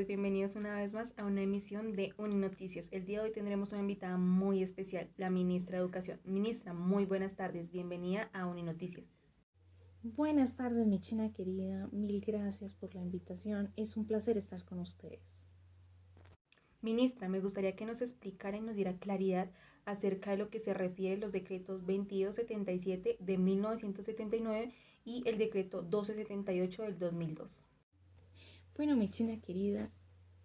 tardes, bienvenidos una vez más a una emisión de Uninoticias. El día de hoy tendremos una invitada muy especial, la ministra de Educación. Ministra, muy buenas tardes, bienvenida a Uninoticias. Buenas tardes, mi china querida. Mil gracias por la invitación. Es un placer estar con ustedes. Ministra, me gustaría que nos explicara y nos diera claridad acerca de lo que se refiere a los decretos 2277 de 1979 y el decreto 1278 del 2002. Bueno, mi china querida,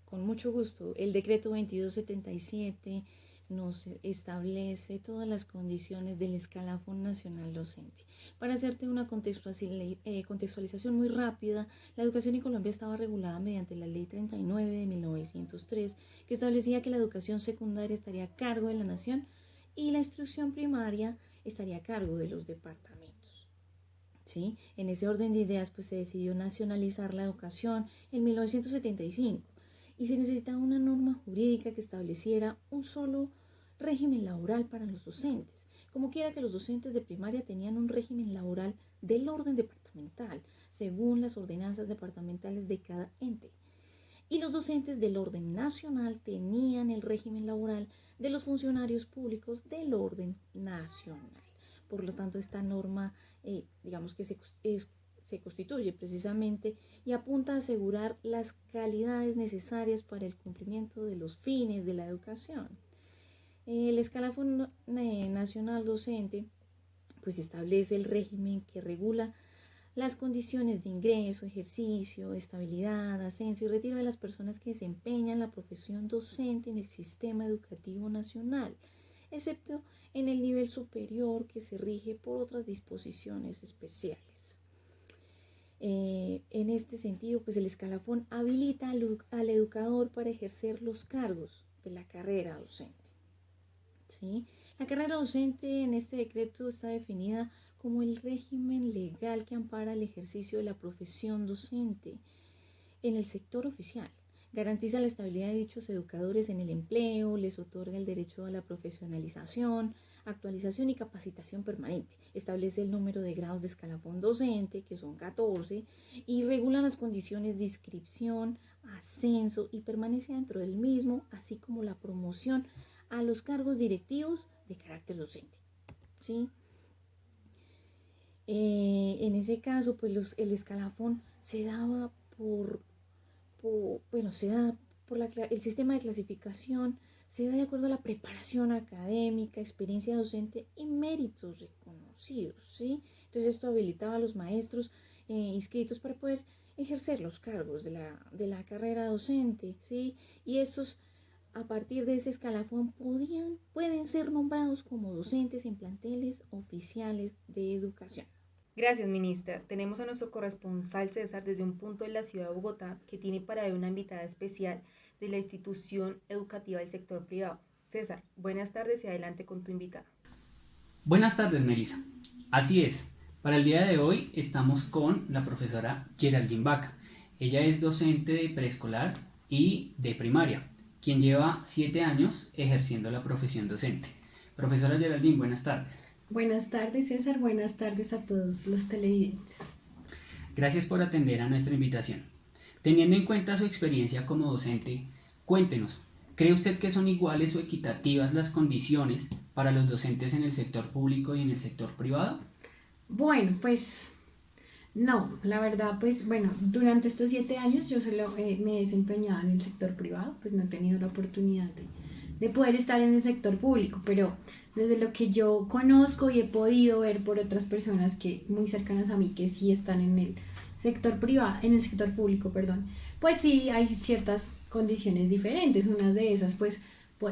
con mucho gusto. El decreto 2277 nos establece todas las condiciones del escalafón nacional docente. Para hacerte una contextualización muy rápida, la educación en Colombia estaba regulada mediante la Ley 39 de 1903, que establecía que la educación secundaria estaría a cargo de la nación y la instrucción primaria estaría a cargo de los departamentos. ¿Sí? En ese orden de ideas pues se decidió nacionalizar la educación en 1975 y se necesitaba una norma jurídica que estableciera un solo régimen laboral para los docentes, como quiera que los docentes de primaria tenían un régimen laboral del orden departamental, según las ordenanzas departamentales de cada ente. Y los docentes del orden nacional tenían el régimen laboral de los funcionarios públicos del orden nacional. Por lo tanto, esta norma, digamos que se constituye precisamente y apunta a asegurar las calidades necesarias para el cumplimiento de los fines de la educación. El escalafón nacional docente pues establece el régimen que regula las condiciones de ingreso, ejercicio, estabilidad, ascenso y retiro de las personas que desempeñan la profesión docente en el sistema educativo nacional, excepto en el nivel superior que se rige por otras disposiciones especiales. En este sentido, pues el escalafón habilita al educador para ejercer los cargos de la carrera docente. ¿Sí? La carrera docente en este decreto está definida como el régimen legal que ampara el ejercicio de la profesión docente en el sector oficial. Garantiza la estabilidad de dichos educadores en el empleo, les otorga el derecho a la profesionalización, actualización y capacitación permanente. Establece el número de grados de escalafón docente, que son 14, y regula las condiciones de inscripción, ascenso y permanencia dentro del mismo, así como la promoción a los cargos directivos de carácter docente. ¿Sí? En ese caso, pues el escalafón se daba se da por el sistema de clasificación, se da de acuerdo a la preparación académica, experiencia docente y méritos reconocidos, ¿sí? Entonces esto habilitaba a los maestros inscritos para poder ejercer los cargos de la carrera docente, ¿sí? Y estos, a partir de ese escalafón, pueden ser nombrados como docentes en planteles oficiales de educación. Gracias, ministra. Tenemos a nuestro corresponsal César desde un punto de la ciudad de Bogotá que tiene para él una invitada especial de la institución educativa del sector privado. César, buenas tardes y adelante con tu invitada. Buenas tardes, Melissa. Así es, para el día de hoy estamos con la profesora Geraldine Vaca. Ella es docente de preescolar y de primaria, quien lleva 7 años ejerciendo la profesión docente. Profesora Geraldine, buenas tardes. Buenas tardes, César. Buenas tardes a todos los televidentes. Gracias por atender a nuestra invitación. Teniendo en cuenta su experiencia como docente, cuéntenos, ¿cree usted que son iguales o equitativas las condiciones para los docentes en el sector público y en el sector privado? Bueno, pues no, la verdad, pues bueno, durante estos 7 años yo solo me he desempeñado en el sector privado, pues no he tenido la oportunidad de poder estar en el sector público, pero desde lo que yo conozco y he podido ver por otras personas que muy cercanas a mí que sí están en el sector privado, en el sector público, perdón, pues sí hay ciertas condiciones diferentes. Una de esas pues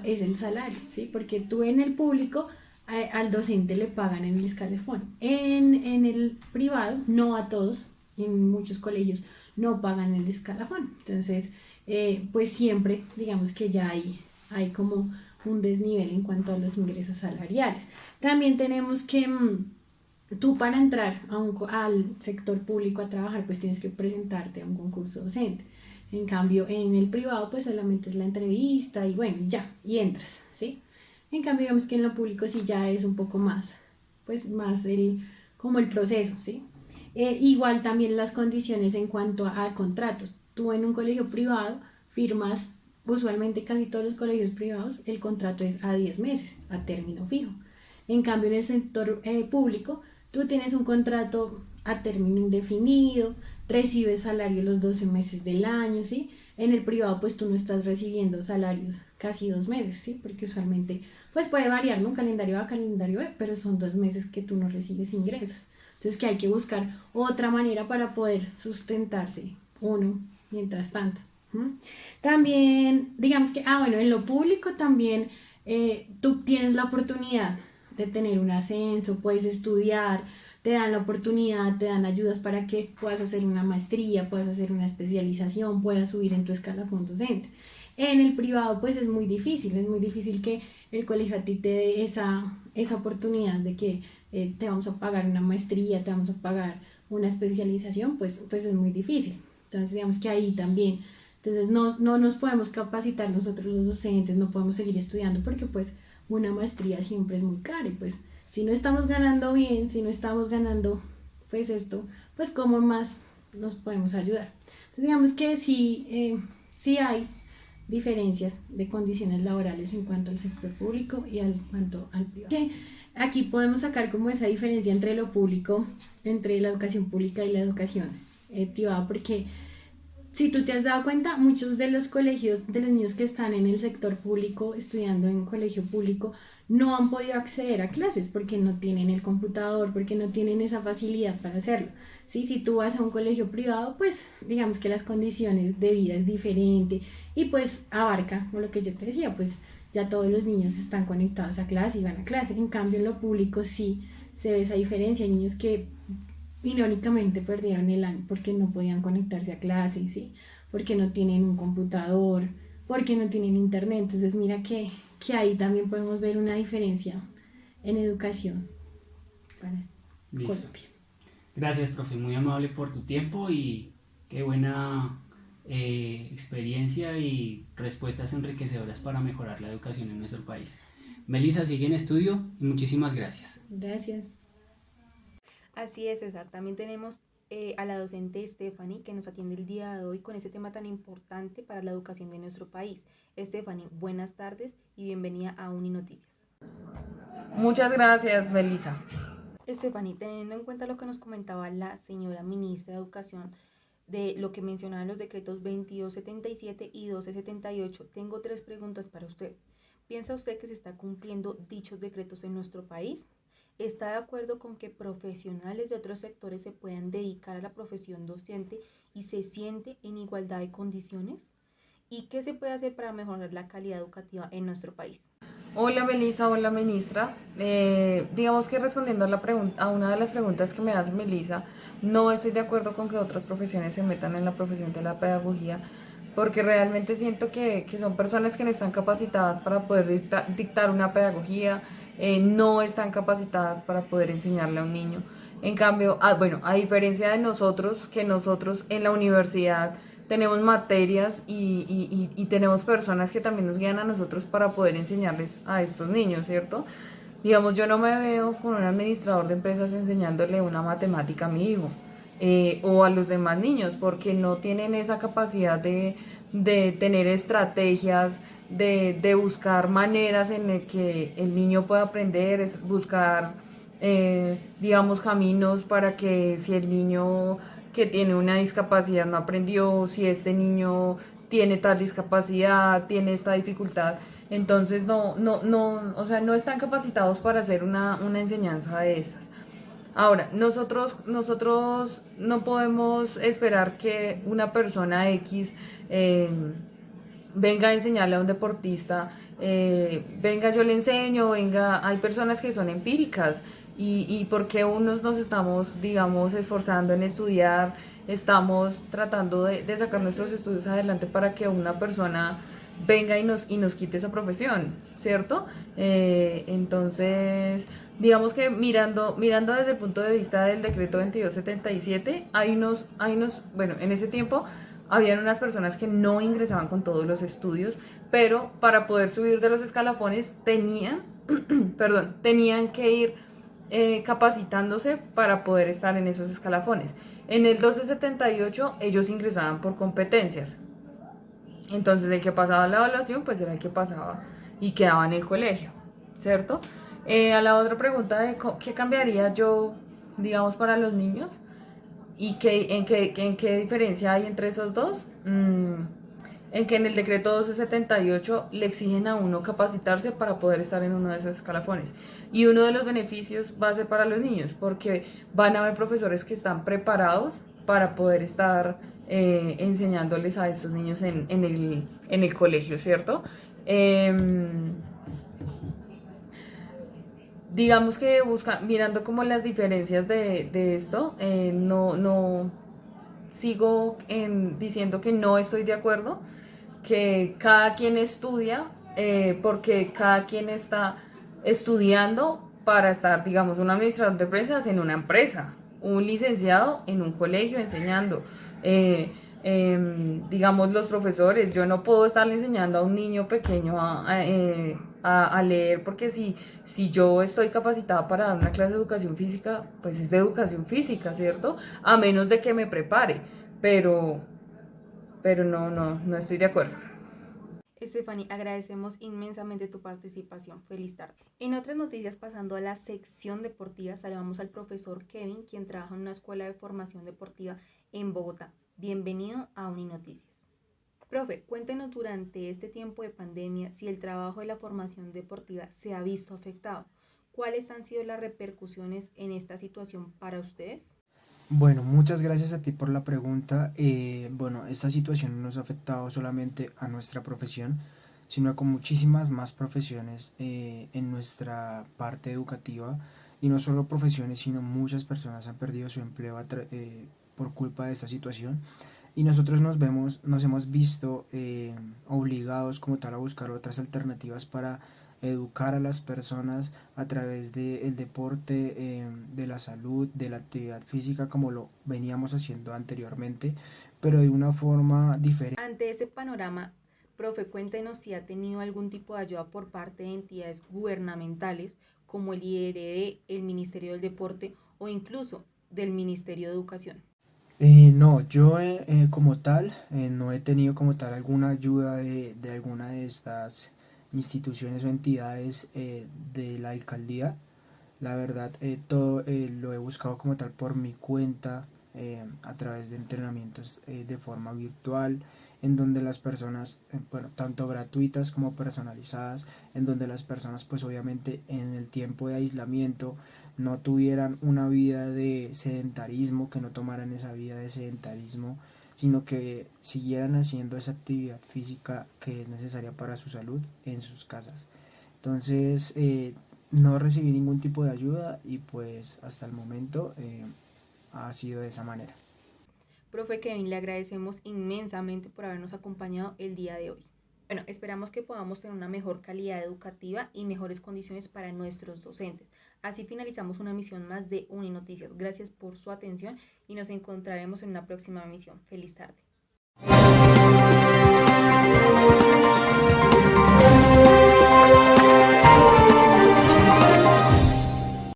es el salario, ¿sí? Porque tú en el público al docente le pagan en el escalafón. En el privado, no a todos, en muchos colegios no pagan el escalafón. Entonces, pues siempre digamos que ya hay como un desnivel en cuanto a los ingresos salariales. También tenemos que tú para entrar al sector público a trabajar, pues tienes que presentarte a un concurso docente. En cambio, en el privado, pues solamente es la entrevista y bueno, ya, y entras, ¿sí? En cambio, digamos que en lo público sí ya es un poco más, pues más como el proceso, ¿sí? Igual también las condiciones en cuanto a contratos. Tú en un colegio privado firmas, usualmente casi todos los colegios privados, el contrato es a 10 meses, a término fijo. En cambio, en el sector público, tú tienes un contrato a término indefinido, recibes salario los 12 meses del año, ¿sí? En el privado, pues tú no estás recibiendo salarios casi 2 meses, ¿sí? Porque usualmente, pues puede variar, ¿no? Calendario A, calendario B, pero son 2 meses que tú no recibes ingresos. Entonces, que hay que buscar otra manera para poder sustentarse uno mientras tanto. También, digamos que, bueno, en lo público también tú tienes la oportunidad de tener un ascenso, puedes estudiar, te dan la oportunidad, te dan ayudas para que puedas hacer una maestría, puedas hacer una especialización, puedas subir en tu escalafón docente. En el privado pues es muy difícil que el colegio a ti te dé esa oportunidad de que te vamos a pagar una maestría, te vamos a pagar una especialización, pues es muy difícil. Entonces digamos que ahí también, entonces no nos podemos capacitar nosotros los docentes, no podemos seguir estudiando porque pues una maestría siempre es muy cara y pues si no estamos ganando bien, si no estamos ganando pues esto, pues cómo más nos podemos ayudar. Entonces digamos que sí hay diferencias de condiciones laborales en cuanto al sector público y en cuanto al privado. Aquí podemos sacar como esa diferencia entre lo público, entre la educación pública y la educación privada, porque si tú te has dado cuenta, muchos de los colegios, de los niños que están en el sector público, estudiando en colegio público, no han podido acceder a clases porque no tienen el computador, porque no tienen esa facilidad para hacerlo. ¿Sí? Si tú vas a un colegio privado, pues digamos que las condiciones de vida es diferente y pues abarca, como lo que yo te decía, pues ya todos los niños están conectados a clase y van a clase. En cambio, en lo público sí se ve esa diferencia. Hay niños que irónicamente perdieron el año porque no podían conectarse a clase, ¿sí? Porque no tienen un computador, porque no tienen internet. Entonces mira que ahí también podemos ver una diferencia en educación para Colombia. Gracias, profe, muy amable por tu tiempo y qué buena experiencia y respuestas enriquecedoras para mejorar la educación en nuestro país. Melissa sigue en estudio y muchísimas gracias. Gracias. Así es, César. También tenemos a la docente Stephanie que nos atiende el día de hoy con ese tema tan importante para la educación de nuestro país. Stephanie, buenas tardes y bienvenida a Uninoticias. Muchas gracias, Melissa. Stephanie, teniendo en cuenta lo que nos comentaba la señora ministra de Educación de lo que mencionaban los decretos 2277 y 1278, tengo 3 preguntas para usted. ¿Piensa usted que se está cumpliendo dichos decretos en nuestro país? ¿Está de acuerdo con que profesionales de otros sectores se puedan dedicar a la profesión docente y se siente en igualdad de condiciones? ¿Y qué se puede hacer para mejorar la calidad educativa en nuestro país? Hola, Melissa, hola, ministra. Digamos que respondiendo a una de las preguntas que me hace Melissa, no estoy de acuerdo con que otras profesiones se metan en la profesión de la pedagogía, porque realmente siento que son personas que no están capacitadas para poder dictar una pedagogía, no están capacitadas para poder enseñarle a un niño. En cambio, a diferencia de nosotros, que nosotros en la universidad tenemos materias y tenemos personas que también nos guían a nosotros para poder enseñarles a estos niños, ¿cierto? Digamos, yo no me veo con un administrador de empresas enseñándole una matemática a mi hijo o a los demás niños, porque no tienen esa capacidad de tener estrategias, de buscar maneras en las que el niño pueda aprender, buscar, digamos, caminos para que si el niño que tiene una discapacidad no aprendió, si este niño tiene tal discapacidad, tiene esta dificultad, entonces o sea, no están capacitados para hacer una enseñanza de estas. Ahora, nosotros no podemos esperar que una persona X venga a enseñarle a un deportista, venga yo le enseño, venga, hay personas que son empíricas y porque unos nos estamos, digamos, esforzando en estudiar, estamos tratando de sacar nuestros estudios adelante para que una persona venga y nos quite esa profesión, ¿cierto? Entonces, digamos que mirando desde el punto de vista del decreto 2277, bueno, en ese tiempo habían unas personas que no ingresaban con todos los estudios, pero para poder subir de los escalafones tenían que ir capacitándose para poder estar en esos escalafones. En el 1278 ellos ingresaban por competencias. Entonces el que pasaba la evaluación pues era el que pasaba y quedaba en el colegio, ¿cierto? A la otra pregunta de qué cambiaría yo, digamos, para los niños y en qué diferencia hay entre esos dos. En que en el decreto 1278 le exigen a uno capacitarse para poder estar en uno de esos escalafones. Y uno de los beneficios va a ser para los niños, porque van a haber profesores que están preparados para poder estar enseñándoles a estos niños en el colegio, ¿cierto? Digamos que mirando como las diferencias de esto, no sigo diciendo que no estoy de acuerdo, que cada quien estudia, porque cada quien está estudiando para estar, digamos, un administrador de empresas en una empresa, un licenciado en un colegio enseñando. Digamos, los profesores, yo no puedo estarle enseñando a un niño pequeño a leer, porque si yo estoy capacitada para dar una clase de educación física, pues es de educación física, ¿cierto? A menos de que me prepare, pero, pero no estoy de acuerdo. Stephanie, agradecemos inmensamente tu participación. Feliz tarde. En otras noticias, pasando a la sección deportiva, saludamos al profesor Kevin, quien trabaja en una escuela de formación deportiva en Bogotá. Bienvenido a Uninoticias. Profe, cuéntenos durante este tiempo de pandemia si el trabajo de la formación deportiva se ha visto afectado. ¿Cuáles han sido las repercusiones en esta situación para ustedes? Bueno, muchas gracias a ti por la pregunta. Bueno, esta situación no nos ha afectado solamente a nuestra profesión, sino con muchísimas más profesiones en nuestra parte educativa. Y no solo profesiones, sino muchas personas han perdido su empleo por culpa de esta situación. Y nosotros nos hemos visto obligados como tal a buscar otras alternativas para educar a las personas a través del deporte, de la salud, de la actividad física, como lo veníamos haciendo anteriormente, pero de una forma diferente. Ante ese panorama, profe, cuéntenos si ha tenido algún tipo de ayuda por parte de entidades gubernamentales como el IRD, el Ministerio del Deporte o incluso del Ministerio de Educación. No, yo como tal no he tenido como tal alguna ayuda de alguna de estas instituciones o entidades de la alcaldía. La verdad, todo lo he buscado como tal por mi cuenta, a través de entrenamientos de forma virtual, en donde las personas, bueno, tanto gratuitas como personalizadas, en donde las personas pues obviamente en el tiempo de aislamiento no tuvieran una vida de sedentarismo, que no tomaran esa vida de sedentarismo, sino que siguieran haciendo esa actividad física que es necesaria para su salud en sus casas. Entonces, no recibí ningún tipo de ayuda y pues hasta el momento ha sido de esa manera. Profe Kevin, le agradecemos inmensamente por habernos acompañado el día de hoy. Bueno, esperamos que podamos tener una mejor calidad educativa y mejores condiciones para nuestros docentes. Así finalizamos una emisión más de Uninoticias. Gracias por su atención y nos encontraremos en una próxima emisión. Feliz tarde.